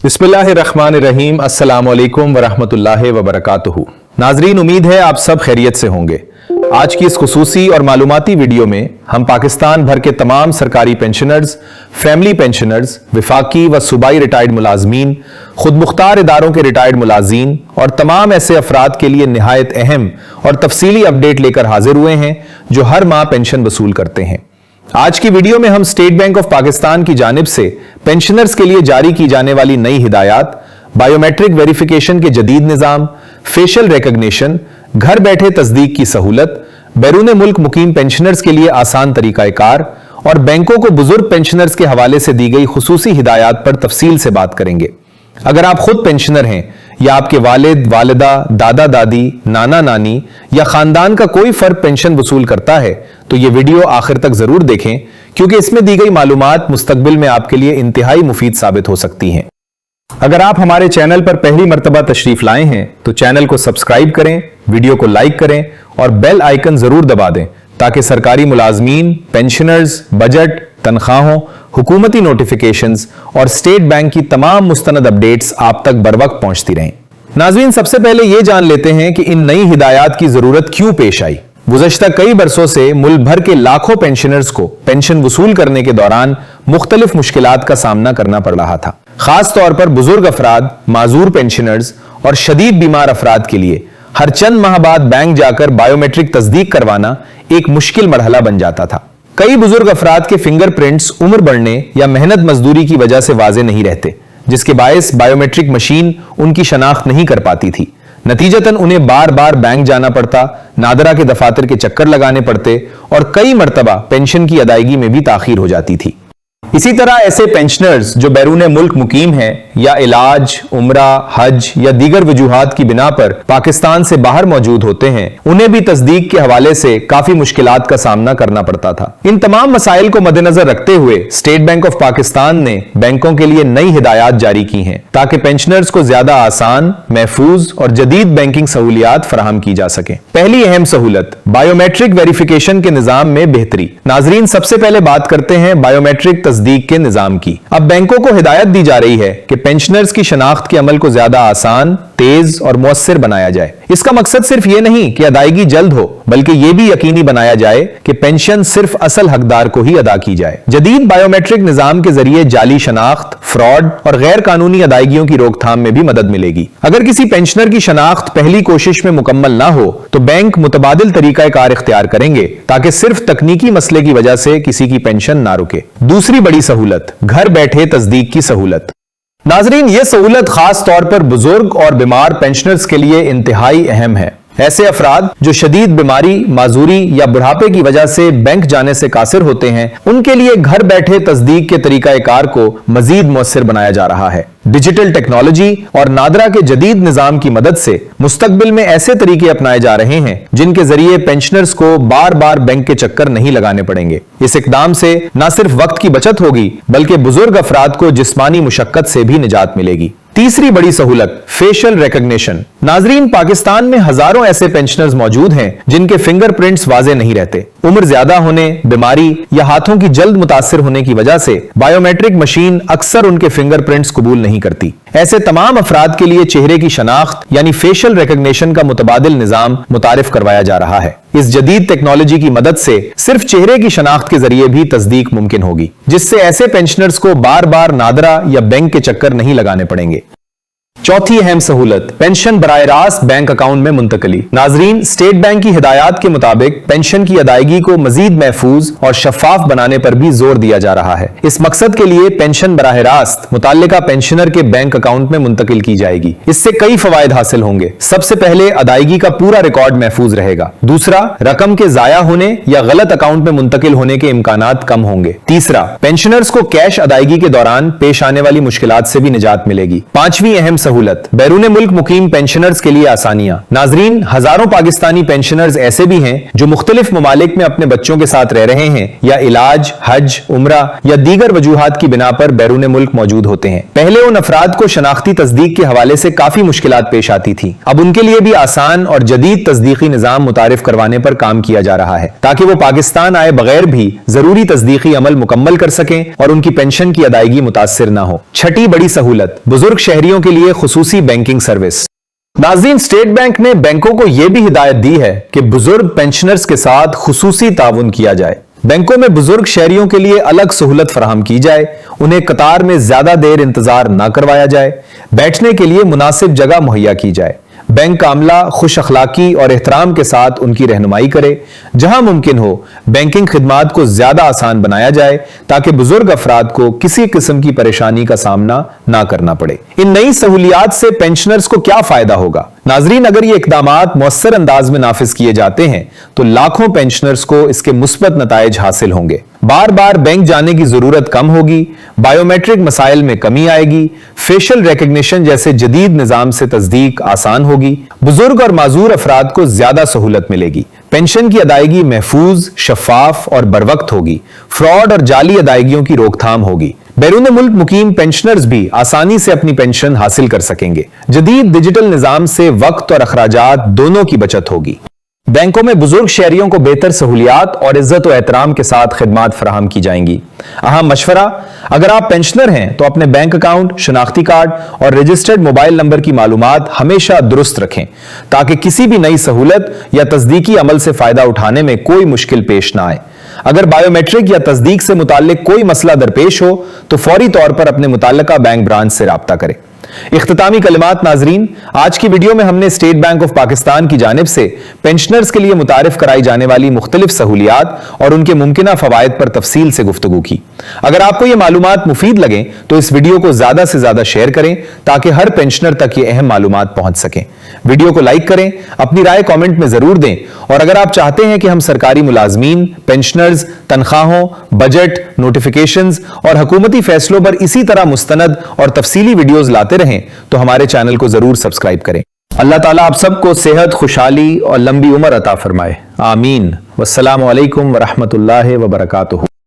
बिस्मिल्लाहिर्रहमानिर्रहीम। अस्सलाम वालेकुम वरहमतुल्लाहि वबरकातुहू। नाजरीन, उम्मीद है आप सब खैरियत से होंगे। आज की इस खुसूसी और मालूमाती वीडियो में हम पाकिस्तान भर के तमाम सरकारी पेंशनर्स, फैमिली पेंशनर्स, विफाकी व सूबाई रिटायर्ड मुलाजमीन, खुद मुख्तार इदारों के रिटायर्ड मुलाजीन और तमाम ऐसे अफराद के लिए निहायत अहम और तफसीली अपडेट लेकर हाजिर हुए हैं जो हर माह पेंशन वसूल करते हैं। आज की वीडियो में हम स्टेट बैंक ऑफ पाकिस्तान की जानिब से पेंशनर्स के लिए जारी की जाने वाली नई हिदायत, बायोमेट्रिक वेरिफिकेशन के जदीद निजाम, फेशियल रिकॉग्निशन, घर बैठे तस्दीक की सहूलत, बैरून मुल्क मुकीम पेंशनर्स के लिए आसान तरीकाकार और बैंकों को बुजुर्ग पेंशनर्स के हवाले से दी गई खुसूसी हिदायत पर तफसील से बात करेंगे। अगर आप खुद पेंशनर हैं या आपके वालिद, वालिदा, दादा दादी, नाना नानी या खानदान का कोई फर्द पेंशन वसूल करता है तो यह वीडियो आखिर तक जरूर देखें, क्योंकि इसमें दी गई मालूमात मुस्तकबिल में आपके लिए इंतहाई मुफीद साबित हो सकती हैं। अगर आप हमारे चैनल पर पहली मर्तबा तशरीफ लाए हैं तो चैनल को सब्सक्राइब करें, वीडियो को लाइक करें और बेल आइकन जरूर दबा दें ताकि सरकारी मुलाजमीन, पेंशनर्स, बजट, तनख्वाहों, हुकूमती नोटिफिकेशंस और स्टेट बैंक की तमाम मुस्तनद अपडेट्स आप तक बर वक्त पहुंचती रहें। नाज़रीन, सबसे पहले यह जान लेते हैं कि इन नई हिदायत की जरूरत क्यों पेश आई। गुज़श्ता कई बरसों से मुल्क भर के लाखों पेंशनर्स को पेंशन वसूल करने के दौरान मुख्तलिफ मुश्किलात का सामना करना पड़ रहा था। खास तौर पर बुजुर्ग अफराद, माजूर पेंशनर्स और शदीद बीमार अफराद के लिए हर चंद माह बाद बैंक जाकर बायोमेट्रिक तस्दीक करवाना एक मुश्किल मरहला बन जाता था। कई बुजुर्ग अफराद के फिंगरप्रिंट्स उम्र बढ़ने या मेहनत मजदूरी की वजह से वाजे नहीं रहते, जिसके बायस बायोमेट्रिक मशीन उनकी शनाख्त नहीं कर पाती थी। नतीजतन उन्हें बार बार बैंक जाना पड़ता, नादरा के दफातर के चक्कर लगाने पड़ते और कई मरतबा पेंशन की अदायगी में भी ताखीर हो जाती थी। इसी तरह ऐसे पेंशनर्स जो बैरून मुल्क मुकीम हैं या इलाज, उम्रा, हज या दीगर वजूहात की बिना पर पाकिस्तान से बाहर मौजूद होते हैं, उन्हें भी तस्दीक के हवाले से काफी मुश्किलात का सामना करना पड़ता था। इन तमाम मसाइल को मद्देनजर रखते हुए स्टेट बैंक ऑफ पाकिस्तान ने बैंकों के लिए नई हिदायत जारी की हैं ताकि पेंशनर्स को ज्यादा आसान, महफूज और जदीद बैंकिंग सहूलियात फराहम की जा सके। पहली अहम सहूलत, बायोमेट्रिक वेरिफिकेशन के निजाम में बेहतरी। नाजरीन, सबसे पहले बात करते हैं बायोमेट्रिक तस्दीक के निजाम की। अब बैंकों को हिदायत दी जा रही है कि पेंशनर्स की शनाख्त के अमल को ज्यादा आसान, तेज और मौसर बनाया जाए। इसका मकसद सिर्फ ये नहीं कि अदायगी जल्द हो, बल्कि यह भी यकीनी बनाया जाए कि पेंशन सिर्फ असल हकदार को ही अदा की जाए। जदीद बायोमेट्रिक निजाम के जरिए जाली शनाख्त, फ्रॉड और गैर कानूनी अदायगियों की रोकथाम में भी मदद मिलेगी। अगर किसी पेंशनर की शनाख्त पहली कोशिश में मुकम्मल ना हो तो बैंक मुतबादिल तरीकाकार इख्तियार करेंगे ताकि सिर्फ तकनीकी मसले की वजह से किसी की पेंशन ना रुके। दूसरी बड़ी सहूलत, घर बैठे तस्दीक की सहूलत। नाजरीन, यह सहूलत खास तौर पर बुजुर्ग और बीमार पेंशनर्स के लिए इंतहाई अहम है। ऐसे अफराद जो शदीद बीमारी, माजूरी या बुढ़ापे की वजह से बैंक जाने से कासिर होते हैं, उनके लिए घर बैठे तस्दीक के तरीकाकार को मजीद मौसर बनाया जा रहा है। डिजिटल टेक्नोलॉजी और नादरा के जदीद निजाम की मदद से मुस्तकबिल में ऐसे तरीके अपनाए जा रहे हैं जिनके जरिए पेंशनर्स को बार बार बैंक के चक्कर नहीं लगाने पड़ेंगे। इस इकदाम से न सिर्फ वक्त की बचत होगी बल्कि बुजुर्ग अफराद को जिस्मानी मुशक्कत से भी निजात मिलेगी। तीसरी बड़ी सहूलत, फेशियल रिकॉग्निशन। नाजरीन, पाकिस्तान में हजारों ऐसे पेंशनर्स मौजूद हैं जिनके फिंगरप्रिंट्स वाजे नहीं रहते। उम्र ज्यादा होने, बीमारी या हाथों की जल्द मुतासिर होने की वजह से बायोमेट्रिक मशीन अक्सर उनके फिंगरप्रिंट्स कबूल नहीं करती। ऐसे तमाम अफराद के लिए चेहरे की शनाख्त यानी फेशियल रिकॉग्निशन का मुतबादिल निजाम मुतारिफ करवाया जा रहा है। इस जदीद टेक्नोलॉजी की मदद से सिर्फ चेहरे की शनाख्त के जरिए भी तस्दीक मुमकिन होगी, जिससे ऐसे पेंशनर्स को बार बार नादरा या बैंक के चक्कर नहीं लगाने पड़ेंगे। चौथी अहम सहूलत, पेंशन बराह रास्त बैंक अकाउंट में मुंतकली। नाजरीन, स्टेट बैंक की हिदायत के मुताबिक पेंशन की अदायगी को मजीद महफूज और शफाफ बनाने पर भी जोर दिया जा रहा है। इस मकसद के लिए पेंशन बराह रास्त मुताल्लिका पेंशनर के बैंक अकाउंट में मुंतकिल की जाएगी। इससे कई फवायद हासिल होंगे। सबसे पहले, अदायगी का पूरा रिकॉर्ड महफूज रहेगा। दूसरा, रकम के जाया होने या गलत अकाउंट में मुंतकिल होने के इम्कानात कम होंगे। तीसरा, पेंशनर्स को कैश अदायगी के दौरान पेश आने वाली मुश्किलात से भी निजात मिलेगी। पांचवी अहम सहूलत, बैरून मुल्क मुकीम पेंशनर्स के लिए आसानियां। नाजरीन, हजारों पाकिस्तानी पेंशनर्स ऐसे भी हैं जो मुख्तलिफ ममालिक में अपने बच्चों के साथ रह रहे हैं या इलाज, हज, उम्रा या दीगर वजूहात की बिना पर बैरून मुल्क मौजूद होते हैं। पहले उन अफराद को शनाख्ती तस्दीक के हवाले से काफी मुश्किलात पेश आती थी। अब उनके लिए भी आसान और जदीद तस्दीकी निजाम मुतारिफ करवाने पर काम किया जा रहा है ताकि वो पाकिस्तान आए बगैर भी जरूरी तस्दीकी अमल मुकम्मल कर सकें और उनकी पेंशन की अदायगी मुतासिर न हो। छठी बड़ी सहूलत, बुजुर्ग शहरियों के लिए खुसूसी बैंकिंग सर्विस। नाज़रीन, स्टेट बैंक ने बैंकों को यह भी हिदायत दी है कि बुजुर्ग पेंशनर्स के साथ खुसूसी ताउन किया जाए। बैंकों में बुजुर्ग शहरियों के लिए अलग सहूलत फराहम की जाए, उन्हें कतार में ज्यादा देर इंतजार न करवाया जाए, बैठने के लिए मुनासिब जगह मुहैया की जाए। बैंक का अमला खुश अखलाकी और एहतराम के साथ उनकी रहनुमाई करे। जहां मुमकिन हो बैंकिंग खिदमात को ज्यादा आसान बनाया जाए ताकि बुजुर्ग अफराद को किसी किस्म की परेशानी का सामना ना करना पड़े। इन नई सहूलियात से पेंशनर्स को क्या फायदा होगा? नाजरीन, अगर ये इकदामात मौसर अंदाज में नाफिज किए जाते हैं तो लाखों पेंशनर्स को इसके मुस्बत नताइज हासिल होंगे। बार बार बैंक जाने की जरूरत कम होगी, बायोमेट्रिक मसाइल में कमी आएगी, फेशियल रिकग्निशन जैसे जदीद निजाम से तस्दीक आसान होगी, बुजुर्ग और माजूर अफराद को ज्यादा सहूलत मिलेगी, पेंशन की अदायगी महफूज, शफाफ और बरवक्त होगी, फ्रॉड और जाली अदायगियों की रोकथाम होगी। बैरून मुल्क मुकीम पेंशनर्स भी आसानी से अपनी पेंशन हासिल कर सकेंगे। जदीद डिजिटल निजाम से वक्त और अखराजात दोनों की बचत होगी। बैंकों में बुजुर्ग शहरियों को बेहतर सहूलियात और इज्जत और एहतराम के साथ खिदमात फराहम की जाएंगी। अहम मशवरा, अगर आप पेंशनर हैं तो अपने बैंक अकाउंट, शनाख्ती कार्ड और रजिस्टर्ड मोबाइल नंबर की मालूमात हमेशा दुरुस्त रखें ताकि किसी भी नई सहूलत या तस्दीकी अमल से फायदा उठाने में कोई मुश्किल पेश ना आए। अगर बायोमेट्रिक या तस्दीक से मुताल्लिक कोई मसला दरपेश हो तो फौरी तौर पर अपने मुताल्लिका बैंक ब्रांच से राब्ता करें। इख्तितामी कलिमात। नाजरीन, आज की वीडियो में हमने स्टेट बैंक ऑफ पाकिस्तान की जानिब से पेंशनर्स के लिए मुतारिफ कराई जाने वाली मुख्तलिफ सहूलियात और उनके मुमकिना फवायद पर तफसील से गुफ्तगू की। अगर आपको ये मालूमात मुफीद लगे तो इस वीडियो को ज्यादा से ज्यादा शेयर करें ताकि हर पेंशनर तक ये अहम मालूमात पहुंच सकें। वीडियो को लाइक करें, अपनी राय कमेंट में जरूर दें और अगर आप चाहते हैं कि हम सरकारी मुलाजमीन, पेंशनर्स, तनख्वाहों, बजट, नोटिफिकेशंस और हुकूमती फैसलों पर इसी तरह मुस्तनद और तफसीली वीडियोस लाते रहें तो हमारे चैनल को जरूर सब्सक्राइब करें। अल्लाह ताला आप सबको सेहत, खुशहाली और लंबी उम्र अता फरमाए। आमीन। वस्सलामु अलैकुम वरहमतुल्लाहि वबरकातुहू।